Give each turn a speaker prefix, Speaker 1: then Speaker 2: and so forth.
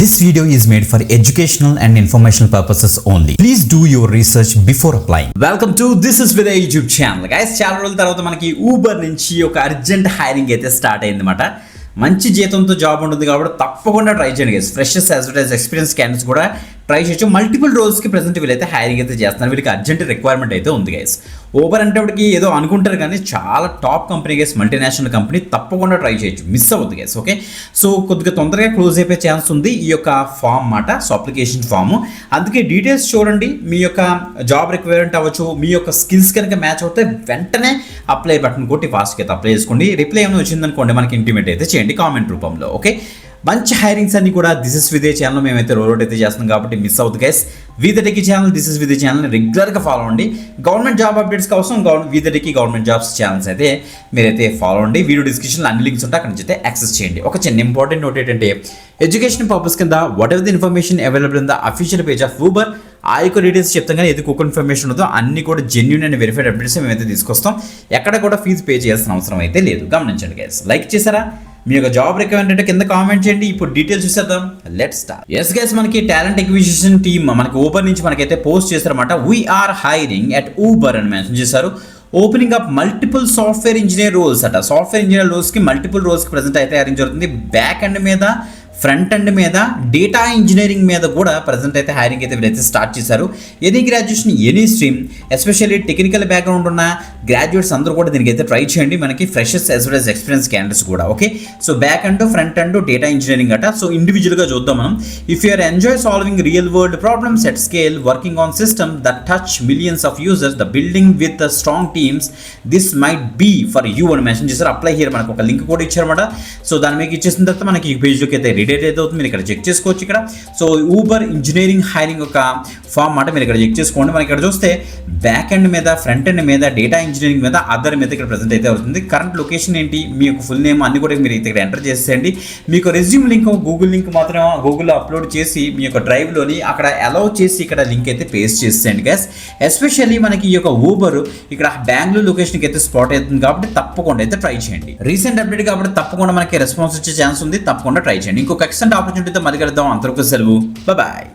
Speaker 1: This video is made for educational and informational purposes only. Please do your research before applying. Welcome to This is with a YouTube channel. Guys, చాలా రోజుల తర్వాత మనకి Uber నుంచి ఒక urgent hiring అయితే start అయిందన్నమాట. మంచి జీతంతో జాబ్ ఉంటుంది కాబట్టి తప్పకుండా ట్రై చేయండి guys. Freshers as well as experience candidates కూడా ట్రై చేయొచ్చు. మల్టిపుల్ రోల్స్కి ప్రెసెంట్ వీళ్ళైతే హైరింగ్ అయితే చేస్తున్నారు. వీళ్ళకి అర్జెంట్ రిక్వైర్మెంట్ అయితే ఉంది గైస్. ఊబర్ అంటే వాడికి ఏదో అనుకుంటారు కానీ చాలా top company guys, multinational company. తప్పకుండా ట్రై చేయొచ్చు, మిస్ అవ్వద్దు గైస్. ఓకే, సో కొద్దిగా తొందరగా క్లోజ్ అయిపోయే ఛాన్స్ ఉంది ఈ యొక్క ఫామ్ మాట. సో అప్లికేషన్ ఫామ్, అందుకే డీటెయిల్స్ చూడండి. మీ యొక్క జాబ్ రిక్వైర్మెంట్ అవ్వచ్చు, మీ యొక్క స్కిల్స్ కనుక మ్యాచ్ అవుతే వెంటనే అప్లై బటన్ కొట్టి ఫాస్ట్గా అయితే అప్లై చేసుకోండి. రిప్లై ఏమైనా వచ్చిందనుకోండి మనకి ఇంటిమేట్ అయితే చేయండి కామెంట్ రూపంలో. ఓకే, మంచి హైరింగ్స్ అన్ని కూడా this is with a channel మేమైతే రోల్ అయితే చేస్తున్నాం కాబట్టి మిస్ అవుతుంది గైస్. వీదటికి channel, this is with a channel రెగ్యులర్గా ఫాలో అవ్వండి. గవర్నమెంట్ జాబ్ అప్డేట్స్ కోసం వీదటికి గవర్నమెంట్ జాబ్స్ ఛానల్స్ అయితే మీరైతే ఫాలో అవ్వండి. వీడియో డిస్క్రిప్షన్లో అన్ని లింక్స్ ఉంటాయి, అక్కడ నుంచి అయితే యాక్సెస్ చేయండి. ఒక చిన్న ఇంపార్టెంట్ నోట్ ఏంటంటే, ఎడ్యుకేషన్ పర్పస్ కింద what ever the information available in the official page of Uber, ఆ యొక్క డీటెయిల్స్ చెప్తాం కానీ ఏది కుక్ ఇన్ఫర్మేషన్ ఉందో అన్ని కూడా జెన్యూన్ అండ్ వెరిఫైడ్ అప్డేట్స్ మేమైతే తీసుకొస్తాం. ఎక్కడ కూడా ఫీజు పే చేయాల్సిన అవసరం అయితే లేదు. గమనించండి గైస్. లైక్ చేశారా? మీ యొక్క జాబ్ రిక్వైర్మెంట్ అంటే కింద కామెంట్ చేయండి. ఇప్పుడు డీటెయిల్స్ చూసేద్దాం. Let's start. ఎస్ గైస్, మనకి టాలెంట్ ఎక్విజిషన్ టీమ్ మనకి ఊబర్ నుంచి మనకైతే పోస్ట్ చేశారన్నమాట. వీఆర్ హైరింగ్ అట్ ఊబర్ అని మెన్షన్ చేశారు. Opening up multiple software engineer roles అట. సాఫ్ట్వేర్ ఇంజనీర్ రోల్స్కి మల్టిపుల్ రోల్స్కి ప్రజెంట్ అయితే హైరింగ్ జరుగుతుంది. బ్యాక్ ఎండ్ మీద, ఫ్రంట్ ఎండ్ మీద, డేటా ఇంజనీరింగ్ మీద కూడా ప్రజెంట్ అయితే హైరింగ్ అయితే వీళ్ళైతే స్టార్ట్ చేశారు. Any graduation, any stream, especially technical background ఉన్న గ్రాడ్యుయేట్స్ అందరూ కూడా దీనికి అయితే ట్రై చేయండి. మనకి freshers as well as experience candidates కూడా. Okay, so back end, front end, data engineering అట. సో ఇండివిజువల్గా చూద్దాం మనం. If you're enjoy solving real world problems at scale, working on system that touch millions of users, the building with the strong teams, this might be for you అని mention చేశారు. Apply here మనకు ఒక link కూడా ఇచ్చారన్నమాట. So దాని మీకు ఇచ్చేసిన తర్వాత మనకి ఈ పేజ్లోకి అయితే రీడేట్ అయితే అవుతుంది. మీరు ఇక్కడ చెక్ చేసుకోవచ్చు. ఇక్కడ సో ఊబర్ ఇంజనీరింగ్ హైరింగ్ ఒక ఫామ్ మాట మీరు ఇక్కడ చెక్ చేసుకోండి. మనకి ఇక్కడ చూస్తే బ్యాక్ ఎండ్ మీద, ఫ్రంట్ ఎండ్ మీద, డేటా ఇంజనీరింగ్ మీద, అదర్ మీద ఇక్కడ ప్రెజెంట్ అయితే అవుతుంది. కరెంట్ లొకేషన్ ఏంటి, మీ యొక్క ఫుల్ నేమ్ అన్ని కూడా మీరు ఇక్కడ ఎంటర్ చేసేయండి. మీకు రెజ్యూమ్ లింక్, గూగుల్ లింక్ మాత్రం గూగుల్లో అప్లోడ్ చేసి మీ యొక్క డ్రైవ్లోని అక్కడ అలౌ చేసి ఇక్కడ లింక్ అయితే పేస్ట్ చేసేయండి గైస్. ఎస్పెషల్లీ మనకి ఈ యొక్క ఊబర్ ఇక్కడ బెంగళూరు లొకేషన్కి అయితే స్పాట్ అవుతుంది కాబట్టి తప్పకుండా అయితే ట్రై చేయండి. రీసెంట్ అప్డేట్ కాబట్టి తప్పకుండా మనకి రెస్పాన్స్ వచ్చే ఛాన్స్ ఉంది. తప్పకుండా ట్రై చేయండి. ఇంకొక ఎక్సలెంట్ ఆపర్చునిటీతో మళ్ళీ కలుద్దాం. అంతవరకు సెలవు. బాయ్.